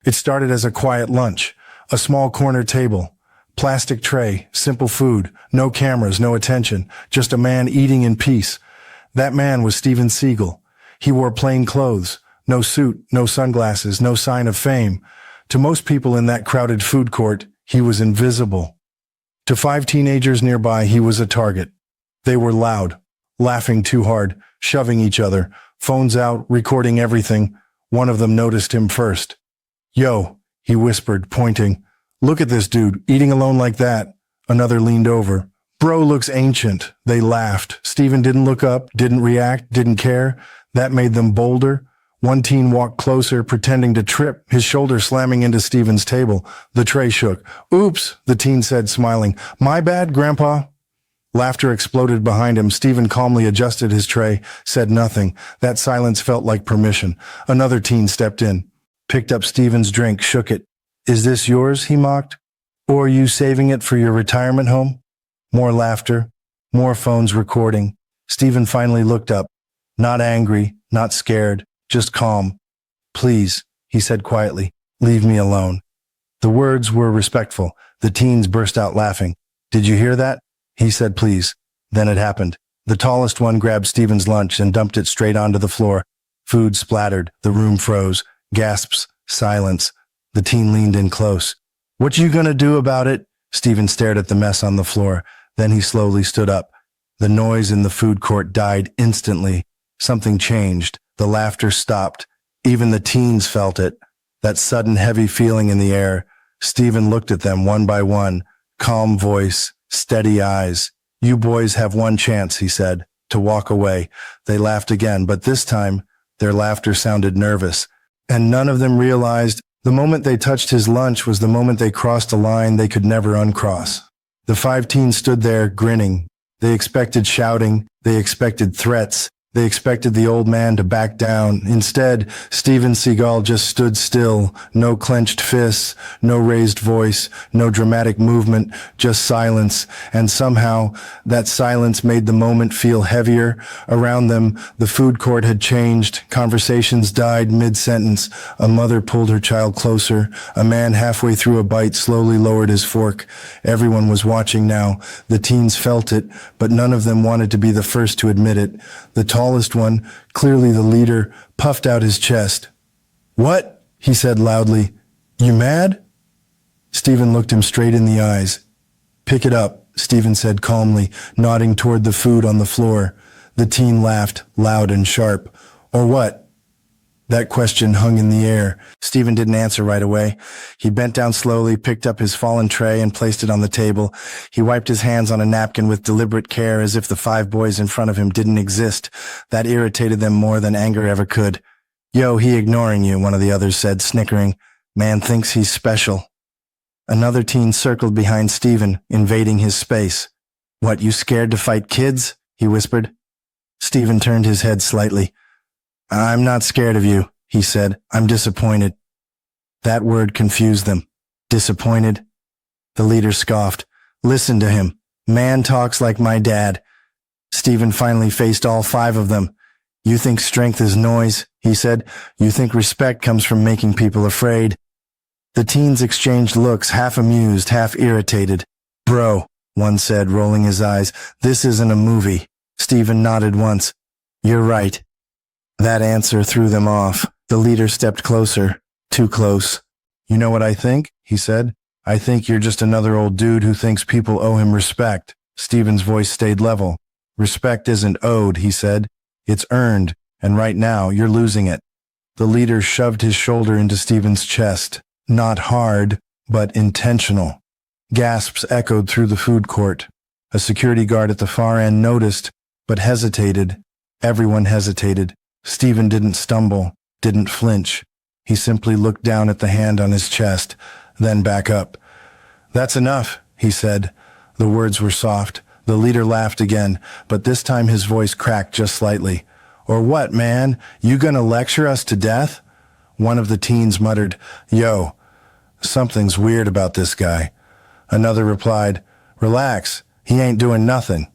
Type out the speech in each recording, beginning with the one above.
It started as a quiet lunch, a small corner table, plastic tray, simple food, no cameras, no attention, just a man eating in peace. That man was Steven Seagal. He wore plain clothes, no suit, no sunglasses, no sign of fame. To most people in that crowded food court, he was invisible. To 5 teenagers nearby, he was a target. They were loud, laughing too hard, shoving each other, phones out, recording everything. One of them noticed him first. "Yo," he whispered, pointing. "Look at this dude, eating alone like that." Another leaned over. "Bro looks ancient." They laughed. Steven didn't look up, didn't react, didn't care. That made them bolder. One teen walked closer, pretending to trip, his shoulder slamming into Steven's table. The tray shook. "Oops," the teen said, smiling. "My bad, Grandpa." Laughter exploded behind him. Steven calmly adjusted his tray, said nothing. That silence felt like permission. Another teen stepped in, picked up Steven's drink, shook it. "Is this yours?" he mocked. "Or are you saving it for your retirement home?" More laughter, more phones recording. Steven finally looked up. Not angry, not scared, just calm. "Please," he said quietly, "leave me alone." The words were respectful. The teens burst out laughing. "Did you hear that?" He said, "Please." Then it happened. The tallest one grabbed Steven's lunch and dumped it straight onto the floor. Food splattered. The room froze. Gasps. Silence. The teen leaned in close. "What you gonna do about it?" Steven stared at the mess on the floor. Then he slowly stood up. The noise in the food court died instantly. Something changed. The laughter stopped. Even the teens felt it. That sudden heavy feeling in the air. Steven looked at them one by one. Calm voice. Steady eyes. "You boys have one chance," he said, to walk away. They laughed again, but this time, their laughter sounded nervous. And none of them realized the moment they touched his lunch was the moment they crossed a line they could never uncross. The 5 teens stood there, grinning. They expected shouting. They expected threats. They expected the old man to back down. Instead, Steven Seagal just stood still. No clenched fists, no raised voice, no dramatic movement, just silence. And somehow, that silence made the moment feel heavier. Around them, the food court had changed. Conversations died mid-sentence. A mother pulled her child closer. A man halfway through a bite slowly lowered his fork. Everyone was watching now. The teens felt it, but none of them wanted to be the first to admit it. The tallest one, clearly the leader, puffed out his chest. "What?" he said loudly. "You mad?" Steven looked him straight in the eyes. "Pick it up," Steven said calmly, nodding toward the food on the floor. The teen laughed, loud and sharp. "Or what?" That question hung in the air. Steven didn't answer right away. He bent down slowly, picked up his fallen tray and placed it on the table. He wiped his hands on a napkin with deliberate care as if the 5 boys in front of him didn't exist. That irritated them more than anger ever could. "Yo, he ignoring you," one of the others said, snickering. "Man thinks he's special." Another teen circled behind Steven, invading his space. "What, you scared to fight kids?" he whispered. Steven turned his head slightly. "I'm not scared of you," he said. "I'm disappointed." That word confused them. Disappointed? The leader scoffed. "Listen to him. Man talks like my dad." Steven finally faced all 5 of them. "You think strength is noise," he said. "You think respect comes from making people afraid." The teens exchanged looks, half amused, half irritated. "Bro," one said, rolling his eyes, "this isn't a movie." Steven nodded once. "You're right." That answer threw them off. The leader stepped closer, too close. "You know what I think?" he said. "I think you're just another old dude who thinks people owe him respect." Steven's voice stayed level. "Respect isn't owed," he said. "It's earned, and right now you're losing it." The leader shoved his shoulder into Steven's chest. Not hard, but intentional. Gasps echoed through the food court. A security guard at the far end noticed, but hesitated. Everyone hesitated. Steven didn't stumble, didn't flinch. He simply looked down at the hand on his chest, then back up. "That's enough," he said. The words were soft. The leader laughed again, but this time his voice cracked just slightly. "Or what, man? You gonna lecture us to death?" One of the teens muttered, "Yo, something's weird about this guy." Another replied, "Relax, he ain't doing nothing."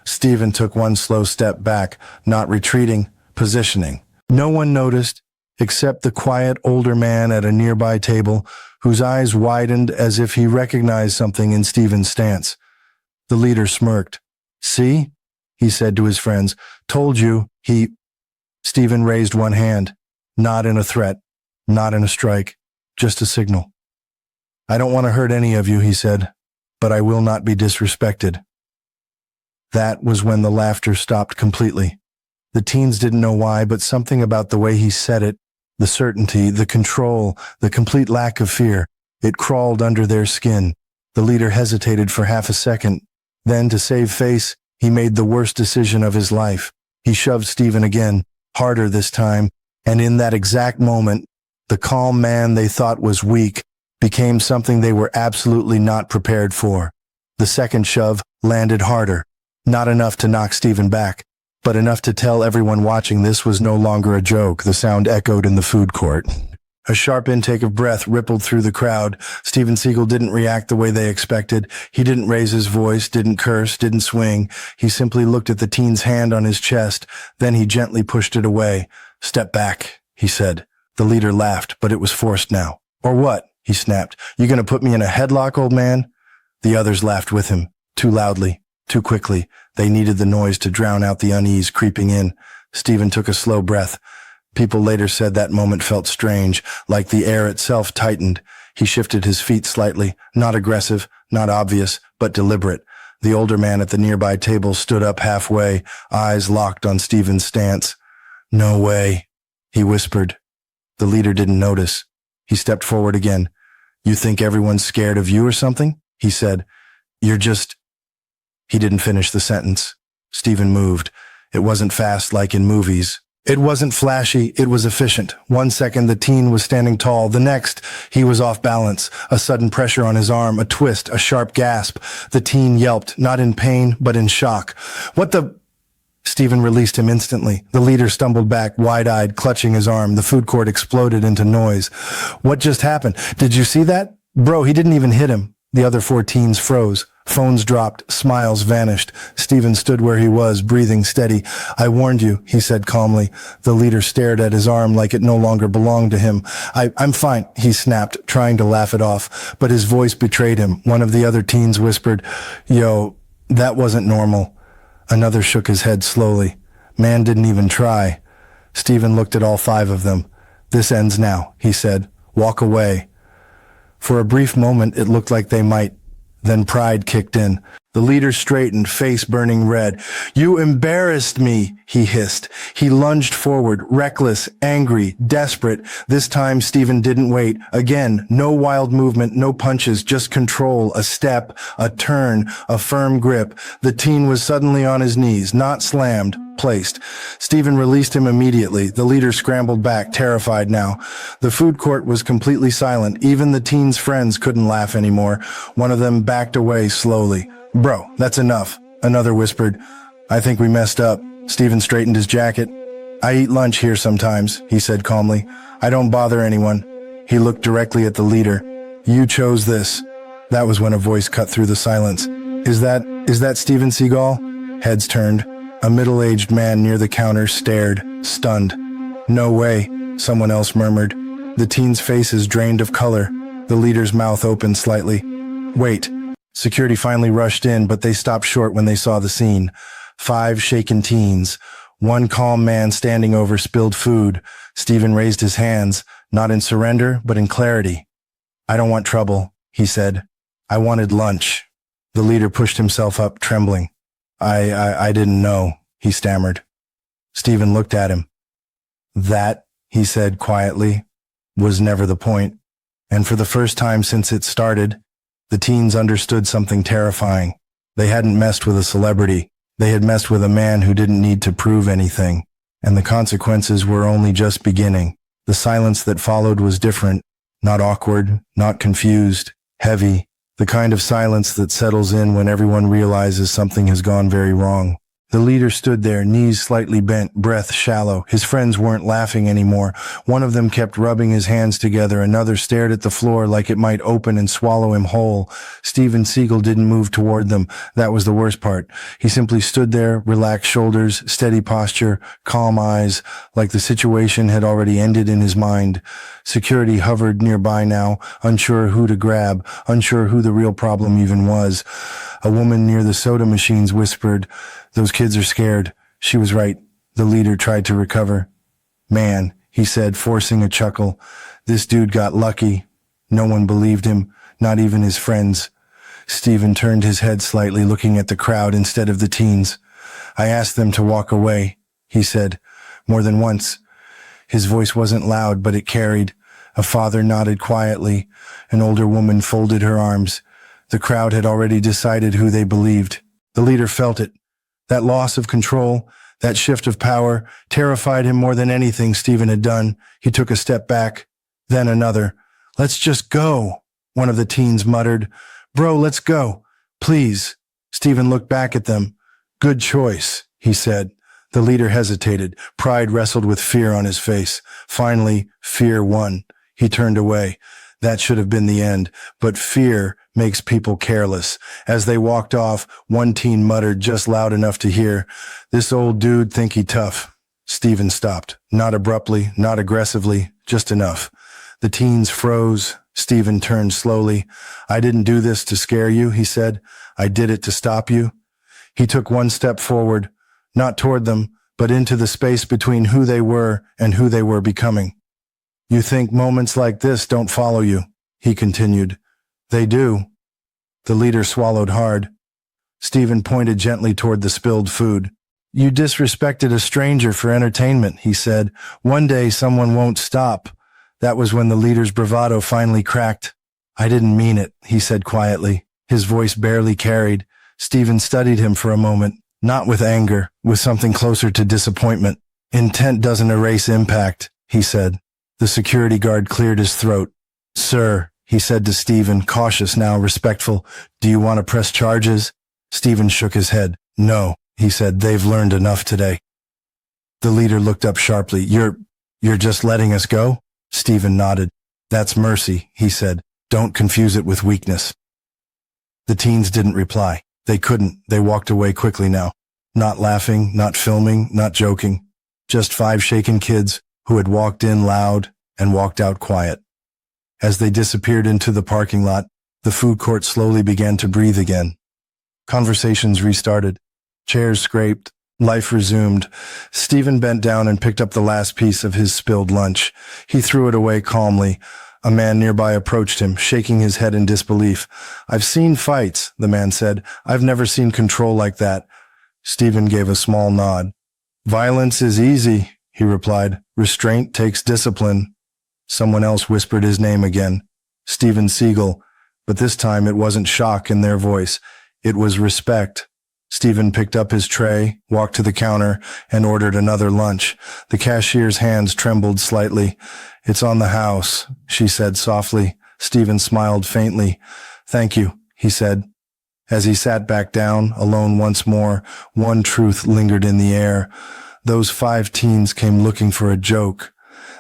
Steven took one slow step back, not retreating, positioning. No one noticed. except the quiet older man at a nearby table, whose eyes widened as if he recognized something in Steven's stance. The leader smirked. "See?" he said to his friends. "Told you, he—" Steven raised one hand. Not in a threat, not in a strike, just a signal. "I don't want to hurt any of you," he said, "but I will not be disrespected." That was when the laughter stopped completely. The teens didn't know why, but something about the way he said it, the certainty, the control, the complete lack of fear, it crawled under their skin. The leader hesitated for half a second. Then, to save face, he made the worst decision of his life. He shoved Steven again, harder this time, and in that exact moment, the calm man they thought was weak became something they were absolutely not prepared for. The second shove landed harder, not enough to knock Steven back, but enough to tell everyone watching this was no longer a joke. The sound echoed in the food court. A sharp intake of breath rippled through the crowd. Steven Seagal didn't react the way they expected. He didn't raise his voice, didn't curse, didn't swing. He simply looked at the teen's hand on his chest. Then he gently pushed it away. "Step back," he said. The leader laughed, but it was forced now. "Or what?" he snapped. "You gonna put me in a headlock, old man?" The others laughed with him, too loudly, too quickly. They needed the noise to drown out the unease creeping in. Steven took a slow breath. People later said that moment felt strange, like the air itself tightened. He shifted his feet slightly, not aggressive, not obvious, but deliberate. The older man at the nearby table stood up halfway, eyes locked on Steven's stance. "No way," he whispered. The leader didn't notice. He stepped forward again. "You think everyone's scared of you or something?" he said. "You're just—" He didn't finish the sentence. Steven moved. It wasn't fast like in movies. It wasn't flashy, it was efficient. 1 second the teen was standing tall, the next he was off balance. A sudden pressure on his arm, a twist, a sharp gasp. The teen yelped, not in pain, but in shock. "What the—" Steven released him instantly. The leader stumbled back, wide-eyed, clutching his arm. The food court exploded into noise. "What just happened? Did you see that? Bro, he didn't even hit him." The other 4 teens froze. Phones dropped, smiles vanished. Steven stood where he was, breathing steady. "I warned you," he said calmly. The leader stared at his arm like it no longer belonged to him. I'm fine," he snapped, trying to laugh it off, but his voice betrayed him. One of the other teens whispered, "Yo, that wasn't normal." Another shook his head slowly. Man didn't even try. Steven looked at all 5 of them. "This ends now," he said. "Walk away." For a brief moment, it looked like they might. Then pride kicked in. The leader straightened, face burning red. "You embarrassed me," he hissed. He lunged forward, reckless, angry, desperate. This time, Steven didn't wait. Again, no wild movement, no punches, just control, a step, a turn, a firm grip. The teen was suddenly on his knees, not slammed, placed. Steven released him immediately. The leader scrambled back, terrified now. The food court was completely silent. Even the teen's friends couldn't laugh anymore. One of them backed away slowly. "Bro, that's enough," another whispered. "I think we messed up." Steven straightened his jacket. "I eat lunch here sometimes," he said calmly. "I don't bother anyone." He looked directly at the leader. "You chose this." That was when a voice cut through the silence. Is that Steven Seagal?" Heads turned. A middle-aged man near the counter stared, stunned. "No way," someone else murmured. The teens' faces drained of color. The leader's mouth opened slightly. "Wait." Security finally rushed in, but they stopped short when they saw the scene. 5 shaken teens. One calm man standing over spilled food. Steven raised his hands, not in surrender, but in clarity. "I don't want trouble," he said. "I wanted lunch." The leader pushed himself up, trembling. I didn't know," he stammered. Steven looked at him. "That," he said quietly, "was never the point." And for the first time since it started, the teens understood something terrifying. They hadn't messed with a celebrity. They had messed with a man who didn't need to prove anything. And the consequences were only just beginning. The silence that followed was different. Not awkward, not confused, heavy. The kind of silence that settles in when everyone realizes something has gone very wrong. The leader stood there, knees slightly bent, breath shallow. His friends weren't laughing anymore. One of them kept rubbing his hands together. Another stared at the floor like it might open and swallow him whole. Steven Seagal didn't move toward them. That was the worst part. He simply stood there, relaxed shoulders, steady posture, calm eyes, like the situation had already ended in his mind. Security hovered nearby now, unsure who to grab, unsure who the real problem even was. A woman near the soda machines whispered, "Those kids are scared." She was right. The leader tried to recover. "Man," he said, forcing a chuckle, "this dude got lucky." No one believed him, not even his friends. Steven turned his head slightly, looking at the crowd instead of the teens. "I asked them to walk away," he said, more than once. His voice wasn't loud, but it carried. A father nodded quietly. An older woman folded her arms. The crowd had already decided who they believed. The leader felt it. That loss of control, that shift of power, terrified him more than anything Steven had done. He took a step back, then another. "Let's just go," one of the teens muttered. "Bro, let's go. Please." Steven looked back at them. "Good choice," he said. The leader hesitated. Pride wrestled with fear on his face. Finally, fear won. He turned away. That should have been the end, but fear makes people careless. As they walked off, one teen muttered just loud enough to hear, "This old dude think he tough." Steven stopped. Not abruptly, not aggressively, just enough. The teens froze. Steven turned slowly. "I didn't do this to scare you," he said. "I did it to stop you." He took one step forward, not toward them, but into the space between who they were and who they were becoming. "You think moments like this don't follow you," he continued. "They do." The leader swallowed hard. Steven pointed gently toward the spilled food. "You disrespected a stranger for entertainment," he said. "One day someone won't stop." That was when the leader's bravado finally cracked. "I didn't mean it," he said quietly. His voice barely carried. Steven studied him for a moment, not with anger, with something closer to disappointment. "Intent doesn't erase impact," he said. The security guard cleared his throat. "Sir," he said to Steven, cautious now, respectful, "do you want to press charges?" Steven shook his head. "No," he said, "they've learned enough today." The leader looked up sharply. You're just letting us go?" Steven nodded. "That's mercy," he said. "Don't confuse it with weakness." The teens didn't reply. They couldn't. They walked away quickly now. Not laughing, not filming, not joking. Just 5 shaken kids who had walked in loud and walked out quiet. As they disappeared into the parking lot, the food court slowly began to breathe again. Conversations restarted. Chairs scraped. Life resumed. Steven bent down and picked up the last piece of his spilled lunch. He threw it away calmly. A man nearby approached him, shaking his head in disbelief. "I've seen fights," the man said. "I've never seen control like that." Steven gave a small nod. "Violence is easy," he replied. "Restraint takes discipline." Someone else whispered his name again. Steven Seagal. But this time it wasn't shock in their voice. It was respect. Steven picked up his tray, walked to the counter, and ordered another lunch. The cashier's hands trembled slightly. "It's on the house," she said softly. Steven smiled faintly. "Thank you," he said. As he sat back down, alone once more, one truth lingered in the air. Those 5 teens came looking for a joke.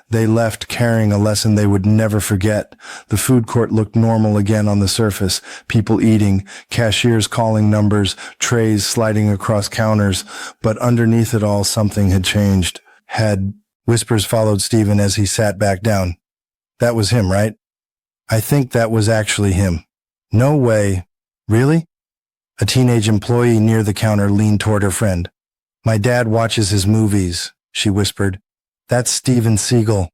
They left carrying a lesson they would never forget. The food court looked normal again on the surface. People eating, cashiers calling numbers, trays sliding across counters. But underneath it all, something had changed. Whispers followed Steven as he sat back down. "That was him, right?" "I think that was actually him." "No way." "Really?" A teenage employee near the counter leaned toward her friend. "My dad watches his movies," she whispered. "That's Steven Seagal."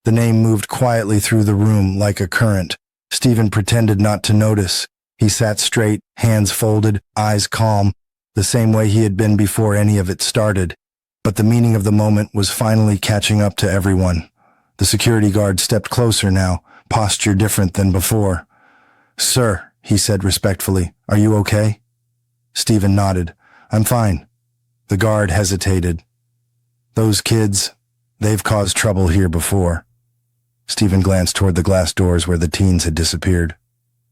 The name moved quietly through the room like a current. Steven pretended not to notice. He sat straight, hands folded, eyes calm, the same way he had been before any of it started. But the meaning of the moment was finally catching up to everyone. The security guard stepped closer now, posture different than before. "Sir," he said respectfully, "are you okay?" Steven nodded. "I'm fine." The guard hesitated. "Those kids, they've caused trouble here before." Steven glanced toward the glass doors where the teens had disappeared.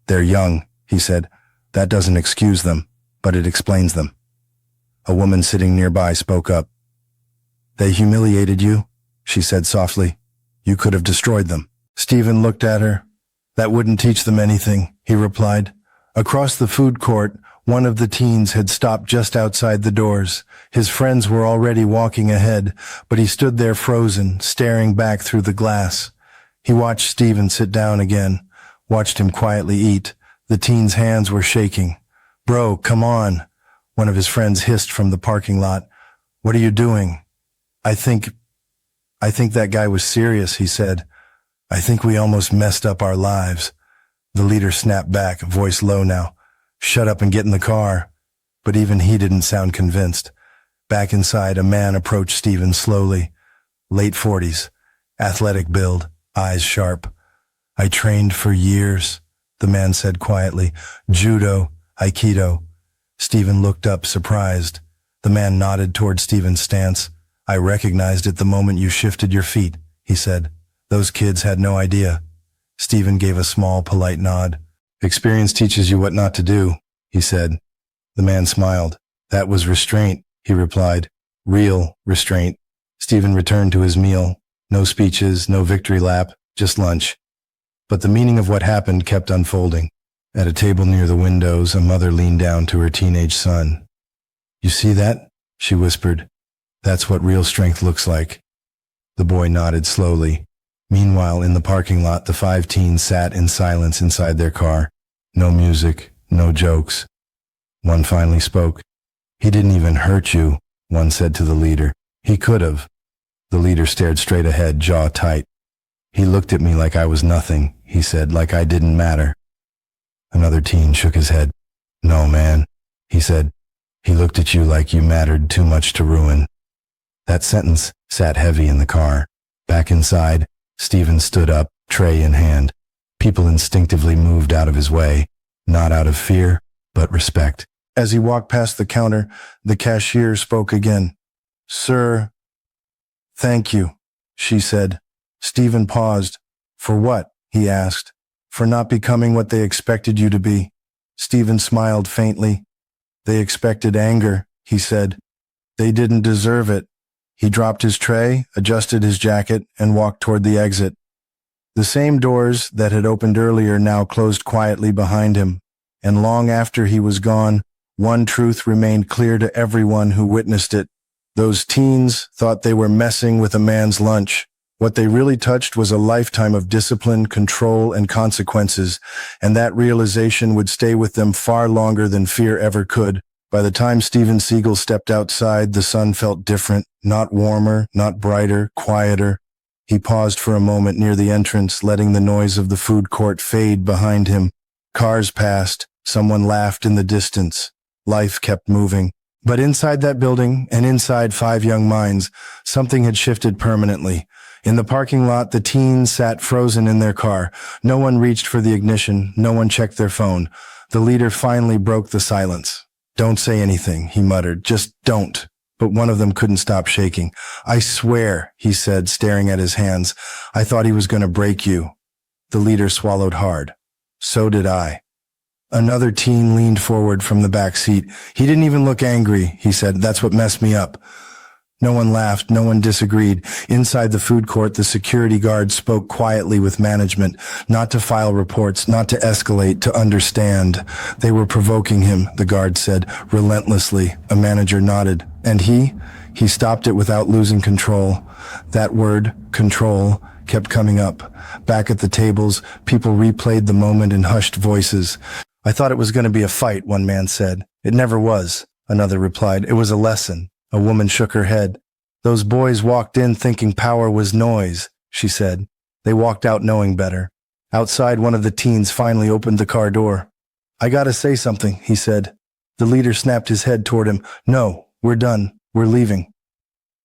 "They're young," he said. "That doesn't excuse them, but it explains them." A woman sitting nearby spoke up. They humiliated you, she said softly. You could have destroyed them. Steven looked at her. That wouldn't teach them anything, he replied. Across the food court, one of the teens had stopped just outside the doors. His friends were already walking ahead, but he stood there frozen, staring back through the glass. He watched Steven sit down again, watched him quietly eat. The teen's hands were shaking. Bro, come on, one of his friends hissed from the parking lot. What are you doing? I think that guy was serious, he said. I think we almost messed up our lives. The leader snapped back, voice low now. Shut up and get in the car. But even he didn't sound convinced. Back inside, a man approached Steven slowly. Late 40s, athletic build, eyes sharp. I trained for years, the man said quietly. Judo, Aikido. Steven looked up, surprised. The man nodded toward Steven's stance. I recognized it the moment you shifted your feet, he said. Those kids had no idea. Steven gave a small, polite nod. Experience teaches you what not to do, he said. The man smiled. That was restraint, he replied. Real restraint. Steven returned to his meal. No speeches, no victory lap, just lunch. But the meaning of what happened kept unfolding. At a table near the windows, a mother leaned down to her teenage son. You see that? She whispered. That's what real strength looks like. The boy nodded slowly. Meanwhile, in the parking lot, the 5 teens sat in silence inside their car. No music, no jokes. One finally spoke. He didn't even hurt you, one said to the leader. He could have. The leader stared straight ahead, jaw tight. He looked at me like I was nothing, he said, like I didn't matter. Another teen shook his head. No, man, he said. He looked at you like you mattered too much to ruin. That sentence sat heavy in the car. Back inside, Steven stood up, tray in hand. People instinctively moved out of his way, not out of fear, but respect. As he walked past the counter, the cashier spoke again. Sir, thank you, she said. Steven paused. For what? He asked. For not becoming what they expected you to be. Steven smiled faintly. They expected anger, he said. They didn't deserve it. He dropped his tray, adjusted his jacket, and walked toward the exit. The same doors that had opened earlier now closed quietly behind him, and long after he was gone, one truth remained clear to everyone who witnessed it. Those teens thought they were messing with a man's lunch. What they really touched was a lifetime of discipline, control, and consequences, and that realization would stay with them far longer than fear ever could. By the time Steven Seagal stepped outside, the sun felt different, not warmer, not brighter, quieter. He paused for a moment near the entrance, letting the noise of the food court fade behind him. Cars passed. Someone laughed in the distance. Life kept moving. But inside that building, and inside 5 young minds, something had shifted permanently. In the parking lot, the teens sat frozen in their car. No one reached for the ignition. No one checked their phone. The leader finally broke the silence. Don't say anything, he muttered. Just don't. But one of them couldn't stop shaking. I swear, he said, staring at his hands. I thought he was going to break you. The leader swallowed hard. So did I. Another teen leaned forward from the back seat. He didn't even look angry, he said. That's what messed me up. No one laughed, no one disagreed. Inside the food court, the security guard spoke quietly with management, not to file reports, not to escalate, to understand. They were provoking him, the guard said, relentlessly. A manager nodded. And he stopped it without losing control. That word, control, kept coming up. Back at the tables, people replayed the moment in hushed voices. I thought it was going to be a fight, one man said. It never was, another replied. It was a lesson. A woman shook her head. Those boys walked in thinking power was noise, she said. They walked out knowing better. Outside, one of the teens finally opened the car door. I gotta say something, he said. The leader snapped his head toward him. No, we're done. We're leaving.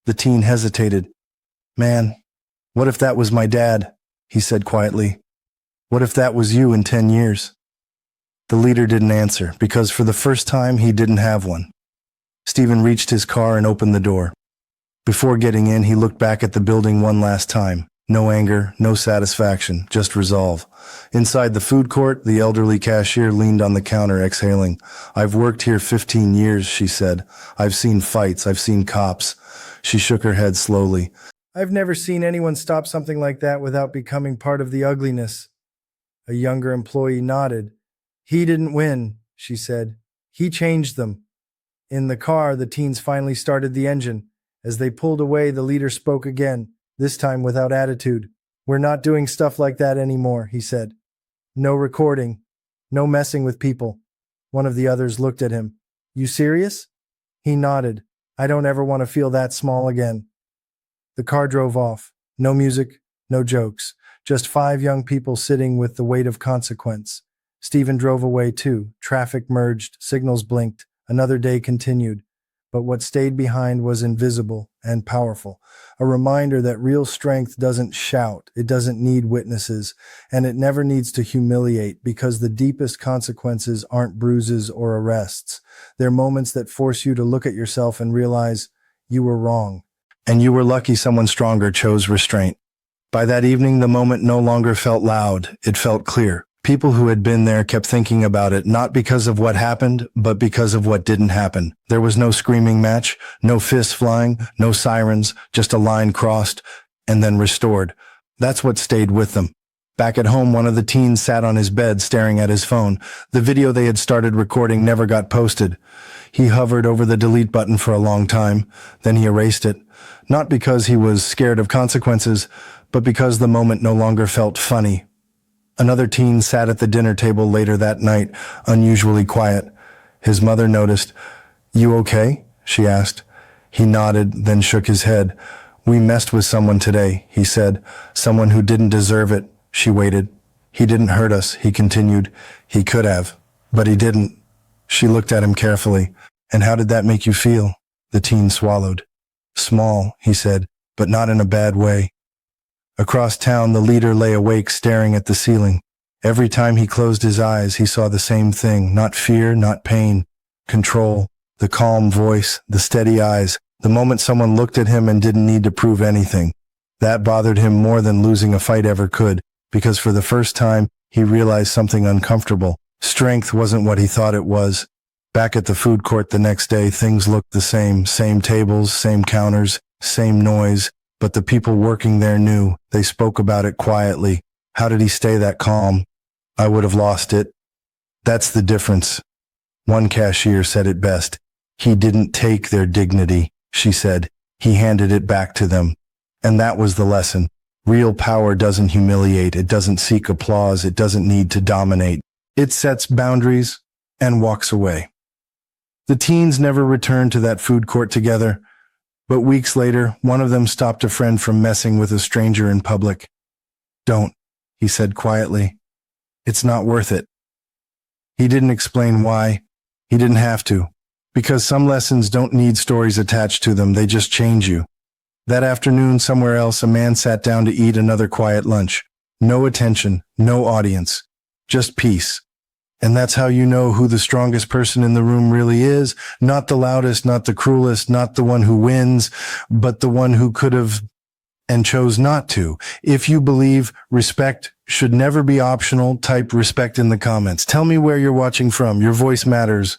The teen hesitated. Man, what if that was my dad? He said quietly. What if that was you in 10 years? The leader didn't answer, because for the first time he didn't have one. Steven reached his car and opened the door. Before getting in, he looked back at the building one last time. No anger, no satisfaction, just resolve. Inside the food court, the elderly cashier leaned on the counter, exhaling. "I've worked here 15 years, she said. "I've seen fights, I've seen cops." She shook her head slowly. "I've never seen anyone stop something like that without becoming part of the ugliness." A younger employee nodded. "He didn't win," she said. "He changed them." In the car, the teens finally started the engine. As they pulled away, the leader spoke again, this time without attitude. "We're not doing stuff like that anymore," he said. "No recording. No messing with people." One of the others looked at him. "You serious?" He nodded. "I don't ever want to feel that small again." The car drove off. No music, no jokes. Just 5 young people sitting with the weight of consequence. Steven drove away too. Traffic merged, signals blinked. Another day continued. But what stayed behind was invisible and powerful. A reminder that real strength doesn't shout, it doesn't need witnesses, and it never needs to humiliate, because the deepest consequences aren't bruises or arrests. They're moments that force you to look at yourself and realize you were wrong. And you were lucky someone stronger chose restraint. By that evening, the moment no longer felt loud, it felt clear. People who had been there kept thinking about it, not because of what happened, but because of what didn't happen. There was no screaming match, no fists flying, no sirens, just a line crossed and then restored. That's what stayed with them. Back at home, one of the teens sat on his bed staring at his phone. The video they had started recording never got posted. He hovered over the delete button for a long time, then he erased it. Not because he was scared of consequences, but because the moment no longer felt funny. Another teen sat at the dinner table later that night, unusually quiet. His mother noticed. "You okay?" she asked. He nodded, then shook his head. "We messed with someone today," he said. "Someone who didn't deserve it." She waited. "He didn't hurt us," he continued. "He could have, but he didn't." She looked at him carefully. "And how did that make you feel?" The teen swallowed. "Small," he said, "but not in a bad way." Across town, the leader lay awake staring at the ceiling. Every time he closed his eyes, he saw the same thing, not fear, not pain, control, the calm voice, the steady eyes, the moment someone looked at him and didn't need to prove anything. That bothered him more than losing a fight ever could, because for the first time, he realized something uncomfortable. Strength wasn't what he thought it was. Back at the food court the next day, things looked the same tables, same counters, same noise. But the people working there knew. They spoke about it quietly. How did he stay that calm? "I would have lost it." That's the difference. One cashier said it best. "He didn't take their dignity," she said. "He handed it back to them." And that was the lesson. Real power doesn't humiliate. It doesn't seek applause. It doesn't need to dominate. It sets boundaries and walks away. The teens never returned to that food court together. But weeks later, one of them stopped a friend from messing with a stranger in public. "Don't," he said quietly. "It's not worth it." He didn't explain why. He didn't have to. Because some lessons don't need stories attached to them, they just change you. That afternoon, somewhere else, a man sat down to eat another quiet lunch. No attention, no audience, just peace. And that's how you know who the strongest person in the room really is. Not the loudest, not the cruelest, not the one who wins, but the one who could have and chose not to. If you believe respect should never be optional, type respect in the comments. Tell me where you're watching from. Your voice matters.